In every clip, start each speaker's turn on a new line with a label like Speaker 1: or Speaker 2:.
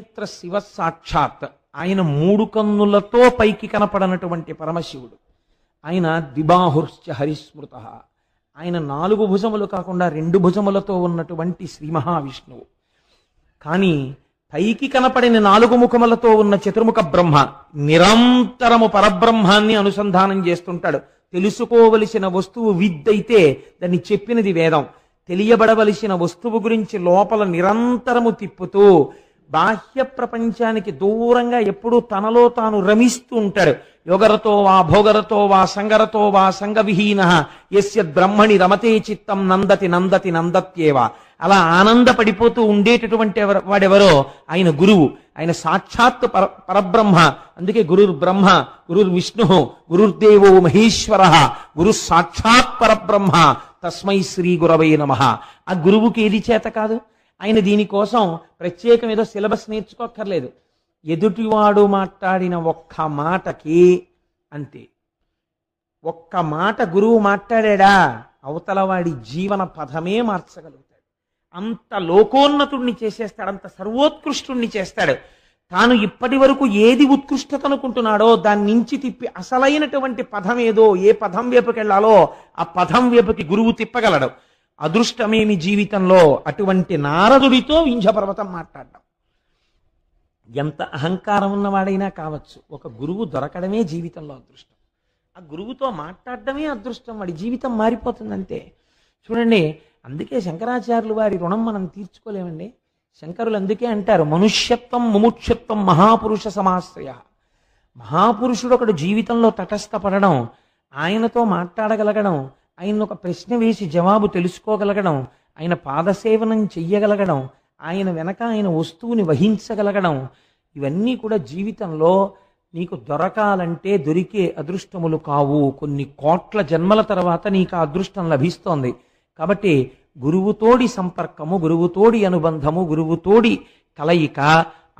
Speaker 1: నేత్ర శివ సాక్షాత్. ఆయన మూడు కన్నులతో పైకి కనపడనటువంటి పరమశివుడు. ఆయన ద్విబాహుశ్చ హరిస్మృత. ఆయన నాలుగు భుజములు కాకుండా రెండు భుజములతో ఉన్నటువంటి శ్రీ మహావిష్ణువు. కానీ పైకి కనపడిన నాలుగు ముఖములతో ఉన్న చతుర్ముఖ బ్రహ్మ నిరంతరము పరబ్రహ్మాన్ని అనుసంధానం చేస్తుంటాడు. తెలుసుకోవలసిన వస్తువు విద్దైతే దాన్ని చెప్పినది వేదం. తెలియబడవలసిన వస్తువు గురించి లోపల నిరంతరము తిప్పుతూ బాహ్య ప్రపంచానికి దూరంగా ఎప్పుడూ తనలో తాను రమిస్తూ ఉంటాడు. యోగరతో వా భోగరతో వా సంగరతో వా సంగవిహీన యస్య బ్రహ్మణి రమతే చిత్తం నందతి నందతి నందత్యేవ. అలా ఆనందపడిపోతూ ఉండేటటువంటి వాడెవరో ఆయన గురువు. ఆయన సాక్షాత్ పరబ్రహ్మ. అందుకే గురుర్ బ్రహ్మ, గురుర్ విష్ణు, గురుర్దేవో మహేశ్వర, గురు సాక్షాత్ పరబ్రహ్మ తస్మై శ్రీ గురవై నమః. ఆ గురువుకి ఏది చేత కాదు. ఆయన దీనికోసం ప్రత్యేకం ఏదో సిలబస్ నేర్చుకోక్కర్లేదు. ఎదుటివాడు మాట్లాడిన ఒక్క మాటకి అంతే. ఒక్క మాట గురువు మాట్లాడా అవతల వాడి జీవన పథమే మార్చగలుగుతాడు. అంత లోకోన్నతుణ్ణి చేసేస్తాడు, అంత సర్వోత్కృష్టుణ్ణి చేస్తాడు. తాను ఇప్పటి వరకు ఏది ఉత్కృష్టత అనుకుంటున్నాడో దాని నుంచి తిప్పి అసలైనటువంటి పదం ఏదో, ఏ పదం వైపుకెళ్లాలో ఆ పదం వైపుకి గురువు తిప్పగలడు. అదృష్టమేమి జీవితంలో అటువంటి నారదుడితో వింధ్యపర్వతం మాట్లాడడం. ఎంత అహంకారం ఉన్నవాడైనా కావచ్చు, ఒక గురువు దొరకడమే జీవితంలో అదృష్టం. ఆ గురువుతో మాట్లాడడమే అదృష్టం. వాడి జీవితం మారిపోతుంది అంతే. చూడండి, అందుకే శంకరాచార్యులు వారి రుణం మనం తీర్చుకోలేమండి. శంకరులు అందుకే అంటారు, మనుష్యత్వం ముముక్షత్వం మహాపురుష సమాశ్రయ. మహాపురుషుడు ఒకడు జీవితంలో తటస్థపడడం, ఆయనతో మాట్లాడగలగడం, ఆయన ఒక ప్రశ్న వేసి జవాబు తెలుసుకోగలగడం, ఆయన పాదసేవనం చెయ్యగలగడం, ఆయన వెనక ఆయన వస్తువుని వహించగలగడం, ఇవన్నీ కూడా జీవితంలో నీకు దొరకాలంటే దొరికే అదృష్టములు కావు. కొన్ని కోట్ల జన్మల తర్వాత నీకు ఆ అదృష్టం లభిస్తోంది. కాబట్టి గురువుతోడి సంపర్కము, గురువుతోడి అనుబంధము, గురువుతోడి కలయిక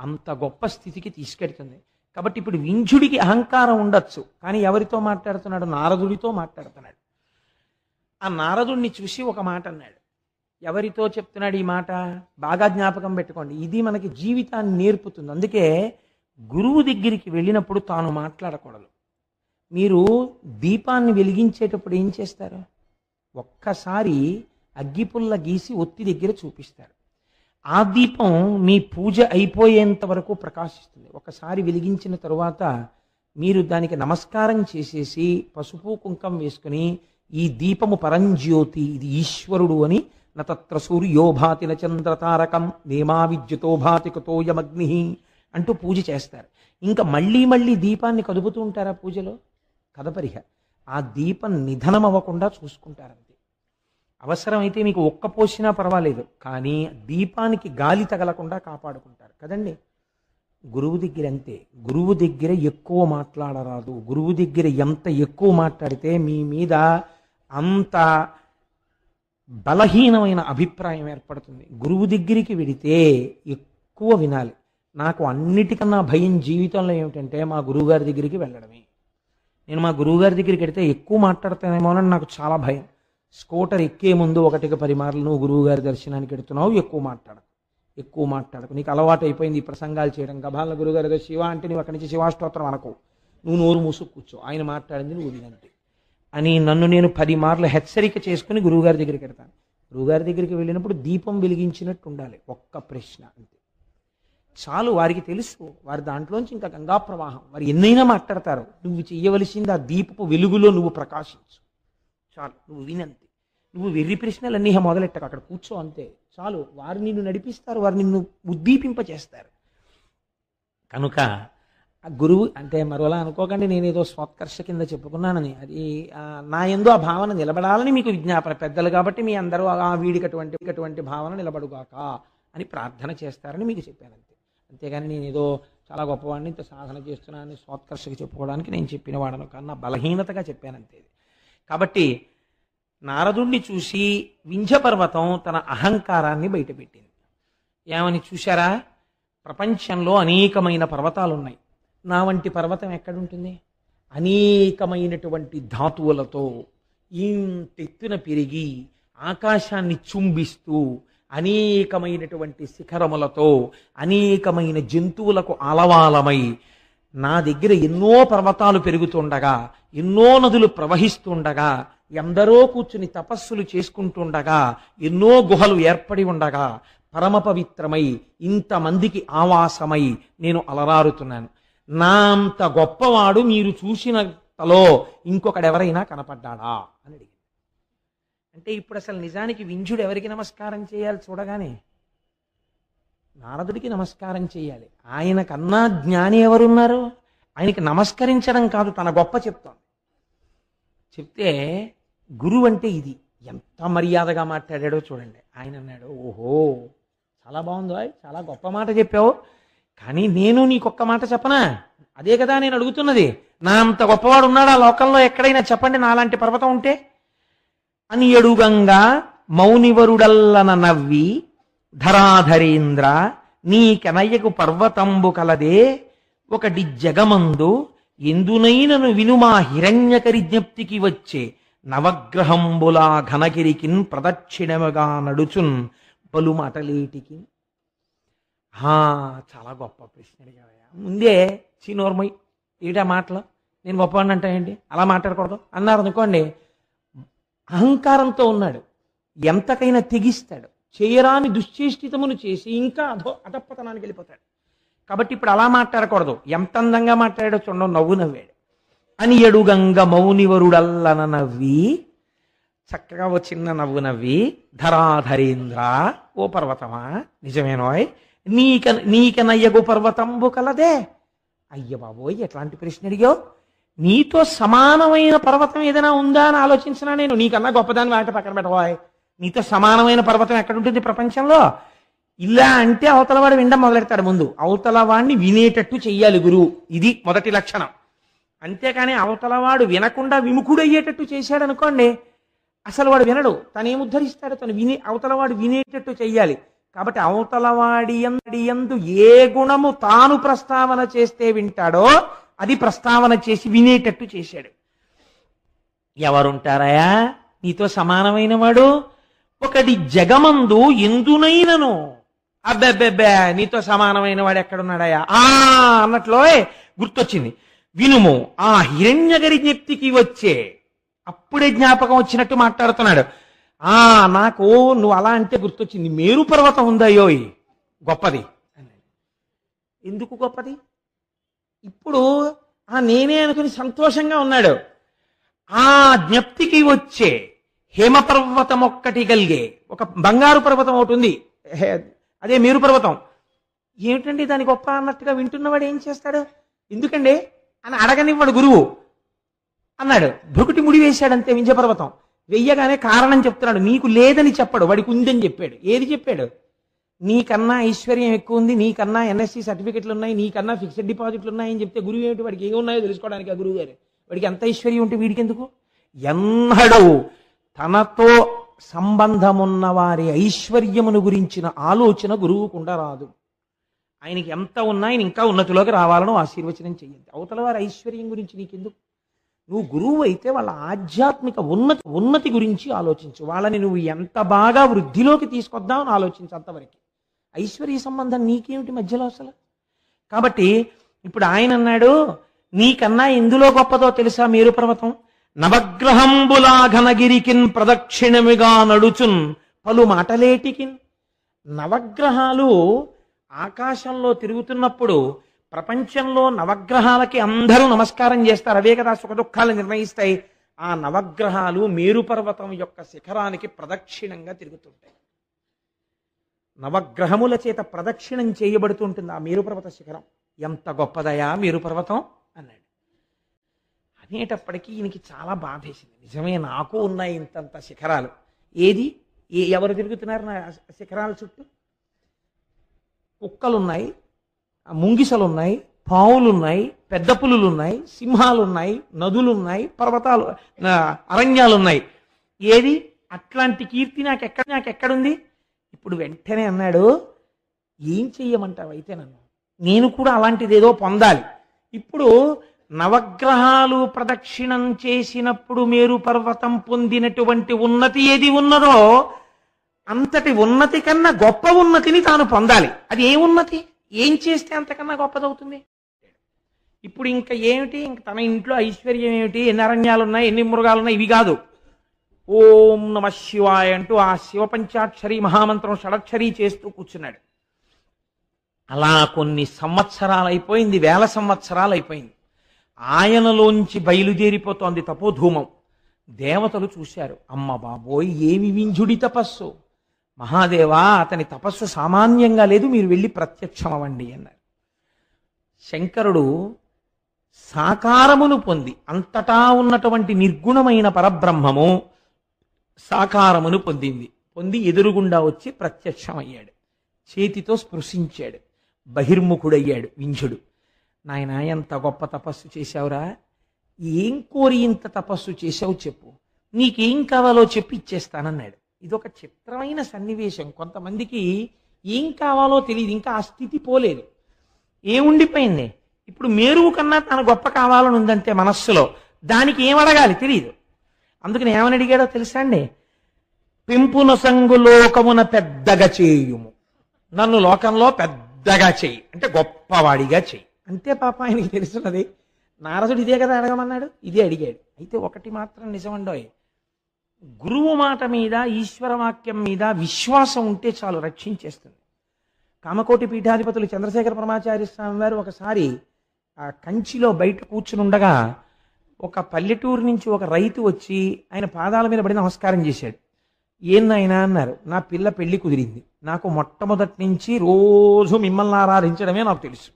Speaker 1: అంత గొప్ప స్థితికి తీసుకెడుతుంది. కాబట్టి ఇప్పుడు వింధ్యుడికి అహంకారం ఉండొచ్చు, కానీ ఎవరితో మాట్లాడుతున్నాడు? నారదుడితో మాట్లాడుతున్నాడు. ఆ నారదుడిని చూసి ఒక మాట అన్నాడు. ఎవరితో చెప్తున్నాడు ఈ మాట? బాగా జ్ఞాపకం పెట్టుకోండి, ఇది మనకి జీవితాన్ని నేర్పుతుంది. అందుకే గురువు దగ్గరికి వెళ్ళినప్పుడు తాను మాట్లాడకూడదు. మీరు దీపాన్ని వెలిగించేటప్పుడు ఏం చేస్తారు? ఒక్కసారి అగ్గిపుల్ల గీసి ఒత్తి దగ్గర చూపిస్తారు. ఆ దీపం మీ పూజ అయిపోయేంత వరకు ప్రకాశిస్తుంది. ఒకసారి వెలిగించిన తరువాత మీరు దానికి నమస్కారం చేసేసి పసుపు కుంకం వేసుకుని, ఈ దీపము పరంజ్యోతి, ఇది ఈశ్వరుడు అని, నతత్ర సూర్యో భాతి నచంద్రతారకం నేమా విద్యుతో భాతి కుతోయమగ్ని అంటూ పూజ చేస్తారు. ఇంకా మళ్ళీ మళ్ళీ దీపాన్ని కదుపుతూ ఉంటారా పూజలో? కదపరిహ. ఆ దీపం నిధనం అవ్వకుండా చూసుకుంటారంతే. అవసరమైతే మీకు ఒక్క పోసినా పర్వాలేదు, కానీ దీపానికి గాలి తగలకుండా కాపాడుకుంటారు కదండి. గురువు దగ్గర అంతే. గురువు దగ్గర ఎక్కువ మాట్లాడరాదు. గురువు దగ్గర ఎంత ఎక్కువ మాట్లాడితే మీ మీద అంత బలహీనమైన అభిప్రాయం ఏర్పడుతుంది. గురువు దగ్గరికి వెడితే ఎక్కువ వినాలి. నాకు అన్నిటికన్నా భయం జీవితంలో ఏమిటంటే మా గురువుగారి దగ్గరికి వెళ్ళడమే. నేను మా గురువుగారి దగ్గరికి వెడితే ఎక్కువ మాట్లాడతానేమోనని నాకు చాలా భయం. స్కూటర్ ఎక్కే ముందు 1-10 మార్లు నువ్వు గురువుగారి దర్శనానికి వెడుతున్నావు, ఎక్కువ మాట్లాడకు, నీకు అలవాటు అయిపోయింది ఈ ప్రసంగాలు చేయడం. గబాల గురుగారు ఏదో శివ అంటే నువ్వు అక్కడి నుంచి శివాష్టోత్రం అనకు, నువ్వు నోరు మూసుకు కూర్చో, ఆయన మాట్లాడింది నువ్వు వినంతే అని నన్ను నేను 10 మార్లు హెచ్చరిక చేసుకుని గురువుగారి దగ్గరికి వెడతాను. గురువుగారి దగ్గరికి వెళ్ళినప్పుడు దీపం వెలిగించినట్టు ఉండాలి. ఒక్క ప్రశ్న అంతే చాలు. వారికి తెలుసు, వారి దాంట్లోంచి ఇంకా గంగా ప్రవాహం, వారు ఎన్నైనా మాట్లాడతారు. నువ్వు చెయ్యవలసింది ఆ దీపపు వెలుగులో నువ్వు ప్రకాశించు చాలు. నువ్వు వినంతే. నువ్వు వెర్రి ప్రశ్నలు అన్నీ మొదలెట్టక అక్కడ కూర్చో అంతే చాలు. వారు నిన్ను నడిపిస్తారు, వారు నిన్ను ఉద్దీపింపచేస్తారు. కనుక ఆ గురువు అంటే మరోలా అనుకోకండి, నేనేదో స్వోత్కర్ష కింద చెప్పుకున్నానని. అది నా యందు ఆ భావన నిలబడాలని మీకు విజ్ఞాపన. పెద్దలు కాబట్టి మీ అందరూ వీడికి అటువంటి భావన నిలబడుగాక అని ప్రార్థన చేస్తారని మీకు చెప్పాను అంతే. అంతేగాని నేనేదో చాలా గొప్పవాడిని, ఇంత సాధన చేస్తున్నానని స్వోత్కర్షకి చెప్పుకోవడానికి నేను చెప్పిన వాడను కన్నా బలహీనతగా చెప్పానంతే. కాబట్టి నారదుణ్ణి చూసి వింధ్యపర్వతం తన అహంకారాన్ని బయటపెట్టింది. ఏమని చూశారా? ప్రపంచంలో అనేకమైన పర్వతాలు ఉన్నాయి, నా వంటి పర్వతం ఎక్కడుంటుంది? అనేకమైనటువంటి ధాతువులతో ఇంతెత్తున పెరిగి ఆకాశాన్ని చుంబిస్తూ అనేకమైనటువంటి శిఖరములతో అనేకమైన జంతువులకు ఆలవాలమై నా దగ్గర ఎన్నో పర్వతాలు పెరుగుతుండగా, ఎన్నో నదులు ప్రవహిస్తుండగా, ఎందరో కూర్చుని తపస్సులు చేసుకుంటుండగా, ఎన్నో గుహలు ఏర్పడి ఉండగా, పరమ పవిత్రమై ఇంతమందికి ఆవాసమై నేను అలరారుతున్నాను. నా అంత గొప్పవాడు మీరు చూసినంతలో ఇంకొకడెవరైనా కనపడ్డాడా అని అడిగింది. అంటే ఇప్పుడు అసలు నిజానికి వింజుడు ఎవరికి నమస్కారం చేయాలి? చూడగానే నారదుడికి నమస్కారం చేయాలి. ఆయన కన్నా జ్ఞాని ఎవరున్నారు? ఆయనకి నమస్కరించడం కాదు, తన గొప్ప చెప్తాం. చెప్తే గురువు అంటే ఇది. ఎంత మర్యాదగా మాట్లాడాడో చూడండి. ఆయన అన్నాడు, ఓహో చాలా బాగుందో, చాలా గొప్ప మాట చెప్పావు, కానీ నేను నీకొక్క మాట చెప్పనా? అదే కదా నేను అడుగుతున్నది. నా అంత గొప్పవాడు ఉన్నాడా లోకంలో ఎక్కడైనా? చెప్పండి నాలాంటి పర్వతం ఉంటే అని. ఎడుగంగా మౌనివరుడల్లన నవ్వి ధరాధరేంద్ర నీకెనయ్యకు పర్వతంబు కలదే ఒకటి జగమందు ఎందునైనను వినుమా హిరణ్యకరి జ్ఞప్తికి వచ్చే నవగ్రహంబులా ఘనగిరికిన్ ప్రదక్షిణముగా నడుచున్ పలు మాటలేటికి. చాలా గొప్ప ప్రశ్న అడిగావయ్యా. ముందే చీనోర్మై ఏటా మాటలు, నేను గొప్పవాడిని అంటాయండి, అలా మాట్లాడకూడదు అన్నారు అనుకోండి. అహంకారంతో ఉన్నాడు, ఎంతకైనా తెగిస్తాడు, చేయరాని దుశ్చేష్టితమును చేసి ఇంకా అధపతనానికి వెళ్ళిపోతాడు. కాబట్టి ఇప్పుడు అలా మాట్లాడకూడదు. ఎంత అందంగా మాట్లాడాడో చూడండి, నవ్వు నవ్వాడు. అని ఎడుగంగ మౌనివరుడల్లన నవ్వి, చక్కగా ఓ చిన్న నవ్వు నవ్వి, ధరాధరేంద్ర ఓ పర్వతమా నిజమేనోయ్ నీకనయ్యగు పర్వతంబు కలదే. అయ్య బాబోయ్ ఎట్లాంటి ప్రశ్న అడిగావు? నీతో సమానమైన పర్వతం ఏదైనా ఉందా అని ఆలోచించినా నేను. నీకన్నా గొప్పదాన్ని వాటి పక్కన పెట్టబోయ్. నీతో సమానమైన పర్వతం ఎక్కడుంటుంది ప్రపంచంలో? ఇలా అంటే అవతలవాడు వినడం మొదలెడతాడు. ముందు అవతలవాడిని వినేటట్టు చెయ్యాలి గురువు, ఇది మొదటి లక్షణం. అంతేకాని అవతలవాడు వినకుండా విముఖుడయ్యేటట్టు చేశాడు అనుకోండి, అసలు వాడు వినడు, తనేం ఉద్ధరిస్తాడు? తను అవతలవాడు వినేటట్టు చెయ్యాలి. కాబట్టి అవతలవాడి యందు ఏ గుణము తాను ప్రస్తావన చేస్తే వింటాడో అది ప్రస్తావన చేసి వినేటట్టు చేశాడు. ఎవరుంటారయా నీతో సమానమైన వాడు? ఒకటి జగమందు ఎందునైనను. అబ్బెబ్బెబ్బే నీతో సమానమైన వాడు ఎక్కడున్నాడయా అన్నట్లో గుర్తొచ్చింది. వినుము ఆ హిరణ్యగరి జ్ఞప్తికి వచ్చే. అప్పుడే జ్ఞాపకం వచ్చినట్టు మాట్లాడుతున్నాడు. నాకు నువ్వు అలా అంటే గుర్తొచ్చింది, మేరు పర్వతం ఉందయ్యోయ్ గొప్పది. ఎందుకు గొప్పది? ఇప్పుడు నేనే అనుకుని సంతోషంగా ఉన్నాడు. ఆ జ్ఞప్తికి వచ్చే హేమపర్వతం ఒక్కటి కలిగే ఒక బంగారు పర్వతం ఒకటి ఉంది, అదే మేరు పర్వతం. ఏమిటండి దాని గొప్ప అన్నట్టుగా వింటున్నవాడు ఏం చేస్తాడు? ఎందుకండి అని అడగనివాడు గురువు. అన్నాడు, భృకుటి ముడి వేశాడంతే వింధ్యపర్వతం. వెయ్యగానే కారణం చెప్తున్నాడు. నీకు లేదని చెప్పడు, వాడికి ఉందని చెప్పాడు. ఏది చెప్పాడు? నీకన్నా ఐశ్వర్యం ఎక్కువ ఉంది, నీకన్నా ఎన్ఎస్సి సర్టిఫికెట్లు ఉన్నాయి, నీకన్నా ఫిక్స్డ్ డిపాజిట్లు ఉన్నాయని చెప్తే గురువు ఏమిటి? వాడికి ఏమున్నాయో తెలుసుకోవడానికి ఆ గురువు గారు. వాడికి ఎంత ఐశ్వర్యం ఉంటే వీడికి ఎందుకు? ఎన్నడూ తనతో సంబంధమున్న వారి ఐశ్వర్యమును గురించిన ఆలోచన గురువుకుండా రాదు. ఆయనకి ఎంత ఉన్నా ఆయన ఇంకా ఉన్నతిలోకి రావాలను ఆశీర్వచనం చెయ్యండి. అవతల వారి ఐశ్వర్యం గురించి నీకెందుకు? నువ్వు గురువు అయితే వాళ్ళ ఆధ్యాత్మిక ఉన్నతి గురించి ఆలోచించు. వాళ్ళని నువ్వు ఎంత బాగా వృద్ధిలోకి తీసుకొద్దామని ఆలోచించు. అంతవరకు ఐశ్వర్య సంబంధం నీకేమిటి మధ్యలో అసలు? కాబట్టి ఇప్పుడు ఆయన అన్నాడు, నీకన్నా ఎందులో గొప్పదో తెలుసా మేరు పర్వతం? నవగ్రహంబులా ఘనగిరికిన్ ప్రదక్షిణమిగా నడుచున్ పలు మాటలేటికిన్. నవగ్రహాలు ఆకాశంలో తిరుగుతున్నప్పుడు ప్రపంచంలో నవగ్రహాలకి అందరూ నమస్కారం చేస్తారు. అవే కదా సుఖ దుఃఖాలు నిర్ణయిస్తాయి. ఆ నవగ్రహాలు మేరు పర్వతం యొక్క శిఖరానికి ప్రదక్షిణంగా తిరుగుతుంటాయి. నవగ్రహముల చేత ప్రదక్షిణం చేయబడుతుంటుంది ఆ మేరు పర్వత శిఖరం. ఎంత గొప్పదయా మేరు పర్వతం అన్నాడు. అనేటప్పటికీ ఈయనకి చాలా బాధేసింది. నిజమే, నాకు ఉన్నాయి ఇంతంత శిఖరాలు. ఏది ఎవరు తిరుగుతున్నారు నా శిఖరాల చుట్టూ? కుక్కలున్నాయి, ముంగిసలున్నాయి, పావులున్నాయి, పెద్ద పులులున్నాయి, సింహాలున్నాయి, నదులున్నాయి, పర్వతాలు అరణ్యాలున్నాయి. ఏది అట్లాంటి కీర్తి నాకెక్కడుంది? ఇప్పుడు వెంటనే అన్నాడు, ఏం చెయ్యమంటావు అయితే నన్ను? నేను కూడా అలాంటిది ఏదో పొందాలి. ఇప్పుడు నవగ్రహాలు ప్రదక్షిణం చేసినప్పుడు మేరు పర్వతం పొందినటువంటి ఉన్నతి ఏది ఉన్నదో అంతటి ఉన్నతి కన్నా గొప్ప ఉన్నతిని తాను పొందాలి. అది ఏ ఉన్నతి? ఏం చేస్తే అంతకన్నా గొప్పదవుతుంది? ఇప్పుడు ఇంకా ఏమిటి? ఇంక తన ఇంట్లో ఐశ్వర్యం ఏమిటి? ఎన్ని అరణ్యాలు ఉన్నాయి, ఎన్ని మృగాలు ఉన్నాయి, ఇవి కాదు. ఓం నమ శివాయ అంటూ ఆ శివ పంచాక్షరి మహామంత్రం షడక్షరి చేస్తూ కూర్చున్నాడు. అలా కొన్ని సంవత్సరాలు అయిపోయింది, వేల సంవత్సరాలు అయిపోయింది. ఆయనలోంచి బయలుదేరిపోతోంది తపోధూమం. దేవతలు చూశారు. అమ్మ బాబోయ్, ఏమి వింజుడి తపస్సు! మహాదేవా, అతని తపస్సు సామాన్యంగా లేదు, మీరు వెళ్ళి ప్రత్యక్షం అవ్వండి అన్నారు. శంకరుడు సాకారమును పొంది, అంతటా ఉన్నటువంటి నిర్గుణమైన పరబ్రహ్మము సాకారమును పొంది ఎదురుగుండా వచ్చి ప్రత్యక్షమయ్యాడు. చేతితో స్పృశించాడు. బహిర్ముఖుడయ్యాడు వింజుడు. నాయన, ఎంత గొప్ప తపస్సు చేశావురా! ఏం కోరి ఇంత తపస్సు చేశావు చెప్పు, నీకేం కావాలో చెప్పి ఇచ్చేస్తానన్నాడు. ఇదొక చిత్రమైన సన్నివేశం. కొంతమందికి ఏం కావాలో తెలియదు, ఇంకా ఆ స్థితి పోలేదు. ఏముండిపోయింది? ఇప్పుడు మేరువు కన్నా తను గొప్ప కావాలని ఉందంటే మనస్సులో, దానికి ఏం అడగాలి తెలియదు. అందుకని ఏమని అడిగాడో తెలుసా అండి? పెంపునొసంగు లోకమున పెద్దగా చేయుము, నన్ను లోకంలో పెద్దగా చెయ్యి, అంటే గొప్పవాడిగా చెయ్యి. అంతే పాప, ఆయనకి తెలుసున్నది. నారదుడు ఇదే కదా అడగమన్నాడు, ఇదే అడిగాడు. అయితే ఒకటి మాత్రం నిజమండోయ్, గురువు మాట మీద, ఈశ్వర వాక్యం మీద విశ్వాసం ఉంటే చాలు, రక్షించేస్తుంది. కామకోటి పీఠాధిపతులు చంద్రశేఖర పరమాచార్య స్వామి వారు ఒకసారి ఆ కంచిలో బయట కూర్చుని ఉండగా ఒక పల్లెటూరు నుంచి ఒక రైతు వచ్చి ఆయన పాదాల మీద పడి నమస్కారం చేశాడు. ఏం నాయనా అన్నారు. నా పిల్ల పెళ్లి కుదిరింది, నాకు మొట్టమొదటి నుంచి రోజు మిమ్మల్ని ఆరాధించడమే నాకు తెలుసు,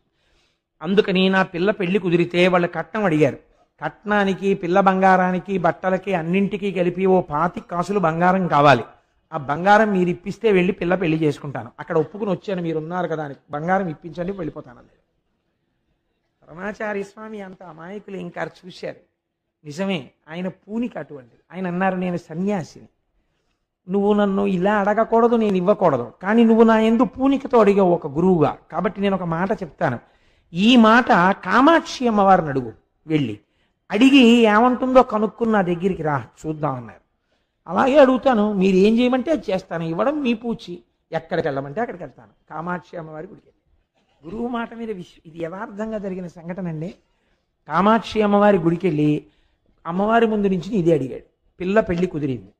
Speaker 1: అందుకని నా పిల్ల పెళ్లి కుదిరితే వాళ్ళు కట్నం అడిగారు. కట్నానికి, పిల్ల బంగారానికి, బట్టలకి అన్నింటికీ కలిపి ఓ 25 కాసులు బంగారం కావాలి. ఆ బంగారం మీరు ఇప్పిస్తే వెళ్ళి పిల్ల పెళ్లి చేసుకుంటాను, అక్కడ ఒప్పుకుని వచ్చాను, మీరు ఉన్నారు కదా అని బంగారం ఇప్పించండి, వెళ్ళిపోతానన్నాడు. పరమాచార్య స్వామి అంత అమాయకులు ఇంకా చూశారు. నిజమే, ఆయన పూనిక అటువంటిది. ఆయన అన్నారు, నేను సన్యాసిని, నువ్వు నన్ను ఇలా అడగకూడదు, నేను ఇవ్వకూడదు, కానీ నువ్వు నా యందు పూనికతో అడిగావు ఒక గురువుగా, కాబట్టి నేను ఒక మాట చెప్తాను. ఈ మాట కామాక్షి అమ్మవారిని అడుగు, వెళ్ళి అడిగి ఏమంటుందో కనుక్కుని నా దగ్గరికి రా, చూద్దామన్నారు. అలాగే అడుగుతాను, మీరు ఏం చేయమంటే అది చేస్తాను, ఇవ్వడం మీ పూచి, ఎక్కడికి వెళ్ళమంటే అక్కడికి వెళ్తాను. కామాక్షి అమ్మవారి గుడికి గురువు మాట మీద ఇది యథార్థంగా జరిగిన సంఘటన అండి. కామాక్షి అమ్మవారి గుడికి వెళ్ళి అమ్మవారి ముందు నుంచి ఇదే అడిగాడు. పిల్ల పెళ్లి కుదిరింది,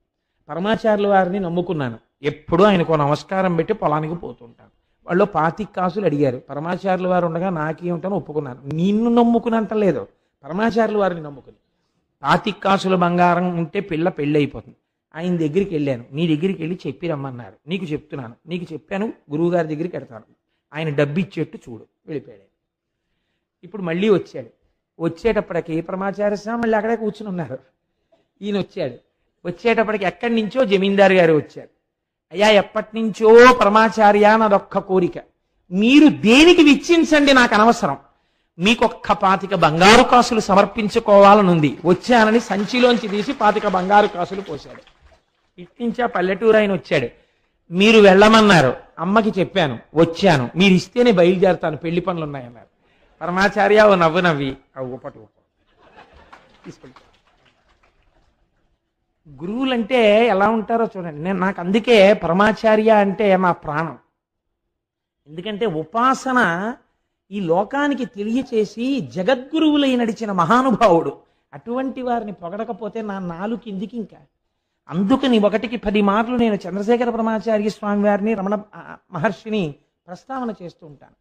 Speaker 1: పరమాచార్యుల వారిని నమ్ముకున్నాను, ఎప్పుడూ ఆయనకు నమస్కారం పెట్టి పొలానికి పోతుంటాను. వాళ్ళు 25 కాసులు అడిగారు, పరమాచార్యుల వారు ఉండగా నాకేమిటని ఒప్పుకున్నాను. నిన్ను నమ్ముకునంటలేదు, పరమాచార్యుల వారిని నమ్ముకుని. 25 కాసుల బంగారం ఉంటే పిల్ల పెళ్ళి అయిపోతుంది. ఆయన దగ్గరికి వెళ్ళాను, నీ దగ్గరికి వెళ్ళి చెప్పి రమ్మన్నారు, నీకు చెప్తున్నాను, నీకు చెప్పాను, గురువు గారి దగ్గరికి వెడతాను, ఆయన డబ్బు ఇచ్చేట్టు చూడు, వెళ్ళిపోయాడు. ఇప్పుడు మళ్ళీ వచ్చాడు. వచ్చేటప్పటికి పరమాచార్య స్వామి మళ్ళీ అక్కడే కూర్చుని ఉన్నారు. ఈయన వచ్చాడు. వచ్చేటప్పటికి ఎక్కడి నుంచో జమీందారు గారు వచ్చారు. అయ్యా, ఎప్పటి నుంచో పరమాచార్య నాదొక్క కోరిక, మీరు దేనికి వెచ్చించండి, నాకు అనవసరం, మీకొక్క 25 బంగారు కాసులు సమర్పించుకోవాలనుంది, వచ్చానని సంచిలోంచి తీసి 25 బంగారు కాసులు పోశాడు. ఇట్నుంచి ఆ పల్లెటూరు ఆయన వచ్చాడు. మీరు వెళ్ళమన్నారు, అమ్మకి చెప్పాను, వచ్చాను, మీరు ఇస్తేనే బయలుదేరుతాను, పెళ్లి పనులు ఉన్నాయన్నారు. పరమాచార్య ఓ నవ్వు నవ్వి ఊపటు తీసుకెళ్తాను. గురువులంటే ఎలా ఉంటారో చూడండి. నాకు అందుకే పరమాచార్య అంటే మా ప్రాణం. ఎందుకంటే ఉపాసన ఈ లోకానికి తెలియచేసి జగద్గురువులై నడిచిన మహానుభావుడు. అటువంటి వారిని పొగడకపోతే నా నాలుగు కిందికి ఇంకా. అందుకని 1కి 10 మార్లు నేను చంద్రశేఖర పరమాచార్య స్వామి వారిని, రమణ మహర్షిని ప్రస్తావన చేస్తూ ఉంటాను.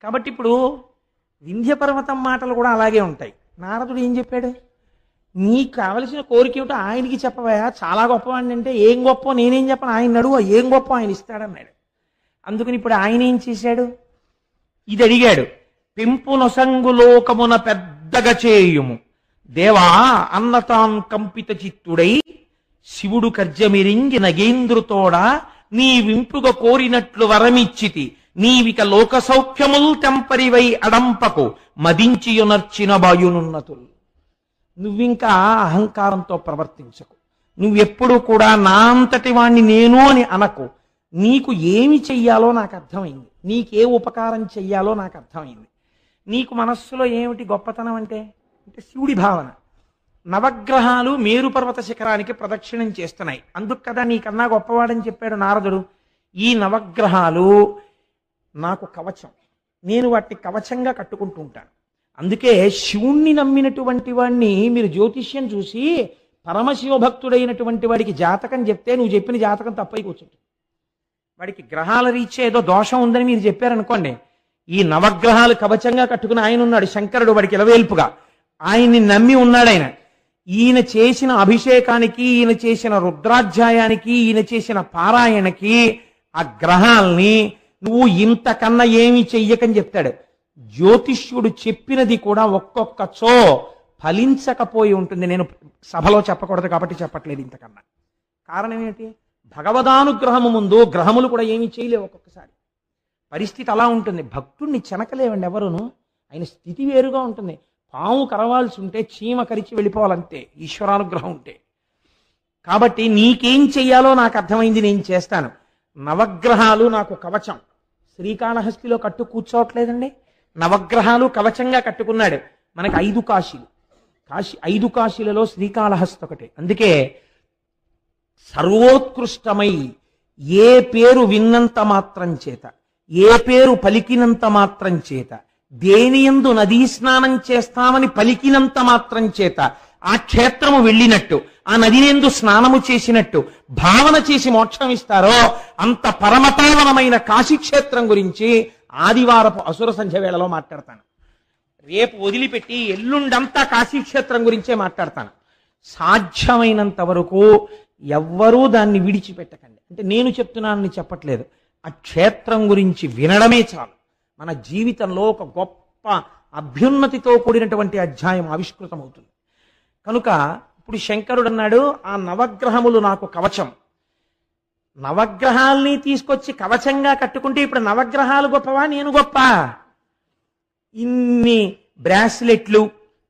Speaker 1: కాబట్టి ఇప్పుడు వింధ్య పర్వతం మాటలు కూడా అలాగే ఉంటాయి. నారదుడు ఏం చెప్పాడు? నీకు కావలసిన కోరిక ఏమిటో ఆయనకి చెప్పవయా, చాలా గొప్పవాడిని అంటే, ఏం గొప్ప నేనేం చెప్పను, ఆయన అడుగు, ఏం గొప్ప ఆయన ఇస్తాడన్నాడు. అందుకని ఇప్పుడు ఆయన ఏం చేశాడు? ఇది అడిగాడు, పెంపునొసంగు లోకమున పెద్దగా చేయుము, దేవా అన్నతాన్ కంపిత చిత్తుడై శివుడు కర్జమిరింగి నగేంద్రుతోడ నీ వింపుగా కోరినట్లు వరమిచ్చితి, నీవిక లోక సౌఖ్యముల్ తెంపరివై అడంపకు మదించియునర్చిన బాయునున్నతులు. నువ్వింకా అహంకారంతో ప్రవర్తించకు, నువ్వెప్పుడు కూడా నా అంతటి వాణ్ణి నేను అని అనకు. నీకు ఏమి చెయ్యాలో నాకు అర్థమైంది, నీకే ఉపకారం చెయ్యాలో నాకు అర్థమైంది. నీకు మనస్సులో ఏమిటి గొప్పతనం అంటే శివుడి భావన. నవగ్రహాలు మేరు పర్వత శిఖరానికి ప్రదక్షిణం చేస్తున్నాయి. అందుకు కదా నీకన్నా గొప్పవాడని చెప్పాడు నారదుడు. ఈ నవగ్రహాలు నాకు కవచం, నేను వాటిని కవచంగా కట్టుకుంటూ ఉంటాను. అందుకే శివుణ్ణి నమ్మినటువంటి వాడిని మీరు జ్యోతిష్యం చూసి పరమశివభక్తుడైనటువంటి వాడికి జాతకం చెప్తే నువ్వు చెప్పిన జాతకం తప్పై కూర్చుంటుంది. వాడికి గ్రహాల రీత్యా ఏదో దోషం ఉందని మీరు చెప్పారనుకోండి, ఈ నవగ్రహాలు కవచంగా కట్టుకుని ఆయన ఉన్నాడు శంకరుడు, వాడికి ఇలవేల్పుగా ఆయన్ని నమ్మి ఉన్నాడు ఆయన. ఈయన చేసిన అభిషేకానికి, ఈయన చేసిన రుద్రాధ్యాయానికి, ఈయన చేసిన పారాయణకి ఆ గ్రహాల్ని నువ్వు ఇంతకన్నా ఏమి చెయ్యకని చెప్తాడు. జ్యోతిష్యుడు చెప్పినది కూడా ఒక్కొక్కచో ఫలించకపోయి ఉంటుంది. నేను సభలో చెప్పకూడదు కాబట్టి చెప్పట్లేదు ఇంతకన్నా. కారణం ఏంటి? భగవదానుగ్రహము ముందు గ్రహములు కూడా ఏమీ చేయలేవు. ఒక్కొక్కసారి పరిస్థితి అలా ఉంటుంది. భక్తుణ్ణి చెనకలేవండి ఎవరును. ఆయన స్థితి వేరుగా ఉంటుంది. పాము కరవాల్సి ఉంటే చీమ కరిచి వెళ్ళిపోవాలంతే ఈశ్వరానుగ్రహం ఉంటే. కాబట్టి నీకేం చెయ్యాలో నాకు అర్థమైంది, నేను చేస్తాను. నవగ్రహాలు నాకు కవచం. శ్రీకాళహస్తిలో కట్టు కూర్చోవట్లేదండి, నవగ్రహాలు కవచంగా కట్టుకున్నాడు. మనకి 5 కాశీలు, 5 కాశీలలో శ్రీకాళహస్తి ఒకటి. అందుకే సర్వోత్కృష్టమై ఏ పేరు విన్నంత మాత్రం చేత, ఏ పేరు పలికినంత మాత్రం చేత, దేనియందు నదీ స్నానం చేస్తామని పలికినంత మాత్రం చేత ఆ క్షేత్రము వెళ్ళినట్టు, ఆ నదినందు స్నానము చేసినట్టు భావన చేసి మోక్షం ఇస్తారో అంత పరమపావనమైన కాశీక్షేత్రం గురించి ఆదివారపు అసుర సంధ్య వేళలో మాట్లాడతాను. రేపు వదిలిపెట్టి ఎల్లుండంతా కాశీక్షేత్రం గురించే మాట్లాడతాను. సాధ్యమైనంత వరకు ఎవ్వరూ దాన్ని విడిచిపెట్టకండి. అంటే నేను చెప్తున్నానని చెప్పట్లేదు, ఆ క్షేత్రం గురించి వినడమే చాలు. మన జీవితంలో ఒక గొప్ప అభ్యున్నతితో కూడినటువంటి అధ్యాయం ఆవిష్కృతమవుతుంది. కనుక ఇప్పుడు శంకరుడు అన్నాడు, ఆ నవగ్రహములు నాకు కవచం. నవగ్రహాల్ని తీసుకొచ్చి కవచంగా కట్టుకుంటే ఇప్పుడు నవగ్రహాలు గొప్పవా నేను గొప్ప? ఇన్ని బ్రాస్లెట్లు,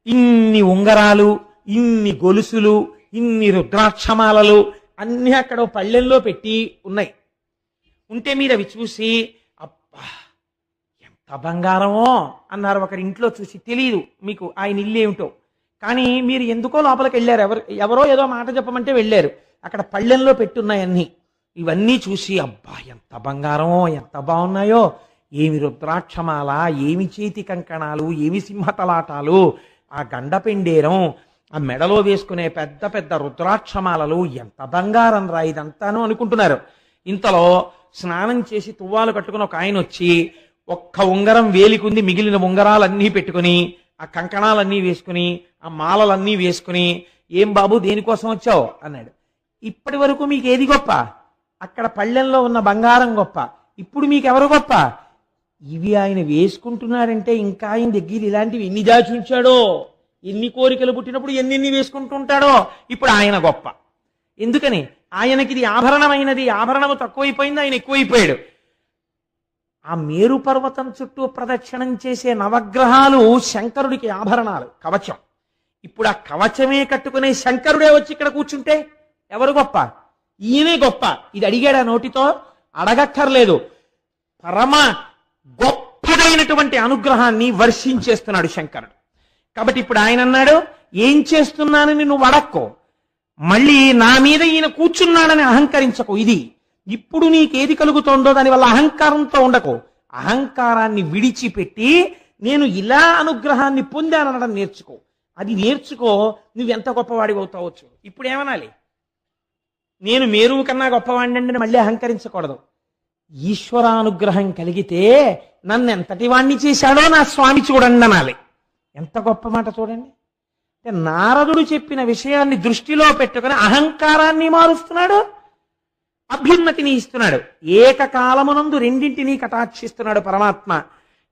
Speaker 1: ఇన్ని ఉంగరాలు, ఇన్ని గొలుసులు, ఇన్ని రుద్రాక్షమాలలు అన్నీ అక్కడ పళ్ళెల్లో పెట్టి ఉన్నాయి. ఉంటే మీరు అవి చూసి అబ్బా ఎంత బంగారమో అన్నారు ఒకరి ఇంట్లో చూసి. తెలియదు మీకు ఆయన ఇల్లు ఏమిటో, కానీ మీరు ఎందుకో లోపలికి వెళ్ళారు. ఎవరో ఏదో మాట చెప్పమంటే వెళ్ళారు. అక్కడ పళ్ళెంలో పెట్టున్నాయన్నీ. ఇవన్నీ చూసి అబ్బా ఎంత బంగారమో, ఎంత బాగున్నాయో, ఏమి రుద్రాక్షమాల, ఏమి చేతి కంకణాలు, ఏమి సింహతలాటాలు, ఆ గండపెండేరం, ఆ మెడలో వేసుకునే పెద్ద పెద్ద రుద్రాక్షమాలలు, ఎంత బంగారం రా ఇదంతాను అనుకుంటున్నారు. ఇంతలో స్నానం చేసి తువ్వాలు కట్టుకుని ఒక ఆయన వచ్చి ఒక్క ఉంగరం వేలికుంది, మిగిలిన ఉంగరాలన్నీ పెట్టుకుని, ఆ కంకణాలన్నీ వేసుకుని, ఆ మాలలన్నీ వేసుకుని, ఏం బాబు దేనికోసం వచ్చావు అన్నాడు. ఇప్పటి వరకు మీకు ఏది గొప్ప? అక్కడ పళ్ళెంలో ఉన్న బంగారం గొప్ప. ఇప్పుడు మీకెవరు గొప్ప? ఇవి ఆయన వేసుకుంటున్నారంటే ఇంకా ఆయన దగ్గర ఇలాంటివి ఎన్ని దాచి ఉంచాడో, ఎన్ని కోరికలు పుట్టినప్పుడు ఎన్ని వేసుకుంటుంటాడో. ఇప్పుడు ఆయన గొప్ప. ఎందుకని? ఆయనకి ఇది ఆభరణమైనది, ఆభరణము తక్కువైపోయింది, ఆయన ఎక్కువైపోయాడు. ఆ మేరు పర్వతం చుట్టూ ప్రదక్షిణం చేసే నవగ్రహాలు శంకరుడికి ఆభరణాలు, కవచం. ఇప్పుడు ఆ కవచమే కట్టుకునే శంకరుడే వచ్చి ఇక్కడ కూర్చుంటే ఎవరు గొప్ప? ఈయనే గొప్ప. ఇది అడిగాడు ఆ నోటితో? అడగక్కర్లేదు. పరమ గొప్పదైనటువంటి అనుగ్రహాన్ని వర్షించేస్తున్నాడు శంకరుడు. కాబట్టి ఇప్పుడు ఆయన అన్నాడు, ఏం చేస్తున్నానని నువ్వు అడక్కో, మళ్ళీ నా మీద ఈయన కూర్చున్నాడని అహంకరించకు. ఇది ఇప్పుడు నీకేది కలుగుతోందో దానివల్ల అహంకారంతో ఉండకు. అహంకారాన్ని విడిచిపెట్టి నేను ఇలా అనుగ్రహాన్ని పొందాననడం నేర్చుకో. అది నేర్చుకో, నువ్వెంత గొప్పవాడివి అవుతావచ్చు. ఇప్పుడు ఏమనాలి? నేను మేరువు కన్నా గొప్పవాడిని మళ్ళీ అహంకరించకూడదు. ఈశ్వరానుగ్రహం కలిగితే నన్ను ఎంతటి వాణ్ణి చేశాడో నా స్వామి చూడండి అనాలి. ఎంత గొప్ప మాట చూడండి. అంటే నారదుడు చెప్పిన విషయాన్ని దృష్టిలో పెట్టుకుని అహంకారాన్ని మారుస్తున్నాడు, అభ్యున్నతిని ఇస్తున్నాడు. ఏకకాలమునందు రెండింటినీ కటాక్షిస్తున్నాడు పరమాత్మ.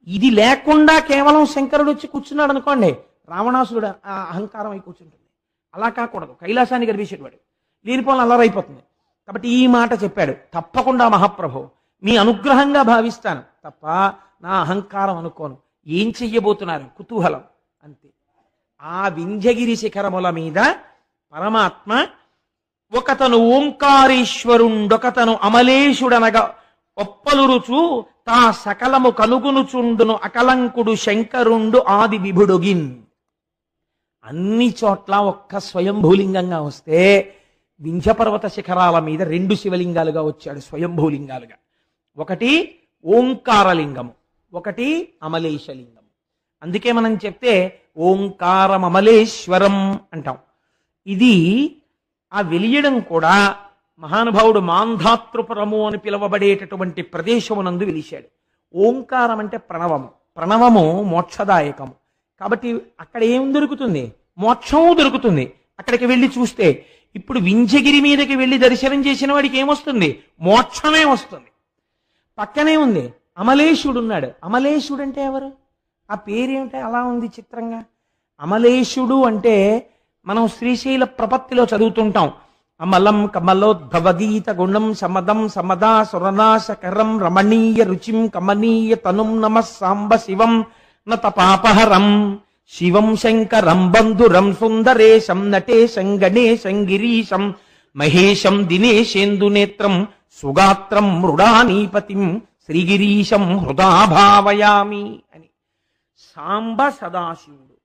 Speaker 1: ఇది లేకుండా కేవలం శంకరుడు వచ్చి కూర్చున్నాడు అనుకోండి, రావణాసురుడు ఆ అహంకారం అయి కూర్చుంటుంది. అలా కాకూడదు. కైలాసాన్ని గర్భించేవాడు లేనిపోని అల్లరైపోతుంది. కాబట్టి ఈ మాట చెప్పాడు. తప్పకుండా మహాప్రభు మీ అనుగ్రహంగా భావిస్తాను తప్ప నా అహంకారం అనుకోను. ఏం చెయ్యబోతున్నారు? కుతూహలం అంతే. ఆ వింధ్యగిరి శిఖరముల మీద పరమాత్మ ఒకతను ఓంకారేశ్వరుండొకతను అమలేశుడనగా ఒప్పలురుచు తా సకలము కనుగునుచుండును అకలంకుడు శంకరుండు ఆది విభుడొగిన్. అన్ని చోట్ల ఒక్క స్వయంభూలింగంగా వస్తే వింధ్యపర్వత శిఖరాల మీద 2 శివలింగాలుగా వచ్చాడు స్వయంభూలింగాలుగా. ఒకటి ఓంకారలింగము, ఒకటి అమలేశలింగము. అందుకే మనం చెప్తే ఓంకారమమలేశ్వరం అంటాం. ఇది ఆ వెలియడం కూడా మహానుభావుడు మాంధాతృపురము అని పిలువబడేటటువంటి ప్రదేశమునందు వెలిశాడు. ఓంకారం అంటే ప్రణవము, ప్రణవము మోక్షదాయకము. కాబట్టి అక్కడ ఏం దొరుకుతుంది? మోక్షము దొరుకుతుంది. అక్కడికి వెళ్ళి చూస్తే ఇప్పుడు వింధ్యగిరి మీదకి వెళ్ళి దర్శనం చేసిన వాడికి ఏమొస్తుంది? మోక్షమే వస్తుంది. పక్కనే ఉంది అమలేశుడు ఉన్నాడు. అమలేశుడు అంటే ఎవరు? ఆ పేరేమిటో అలా ఉంది చిత్రంగా. అమలేశుడు అంటే మనం శ్రీశైల ప్రపత్తిలో చదువుతుంటాం. అమలం కమలోద్భవగీత గుణం సమదం సమదా సురనాశకరం రమణీయ రుచిం కమనీయ తనుం నమః సాంబ శివం నతపాపహరం శివం శంకరం బంధురం సుందరేశం నటేశం గణేశం గిరీశం మహేశం దినేశేందునేత్రం సుగాత్రం మృడానీపతిం శ్రీగిరీశం హృదా భావయామి అని. సాంబ సదాశివుడు,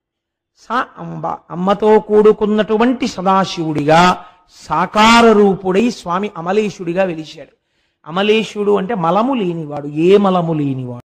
Speaker 1: అంబ అమ్మతో కూడుకున్నటువంటి సదాశివుడిగా సాకార రూపుడై స్వామి అమలేశుడిగా వెలిశాడు. అమలేశుడు అంటే మలము లేనివాడు, ఏ మలము లేనివాడు.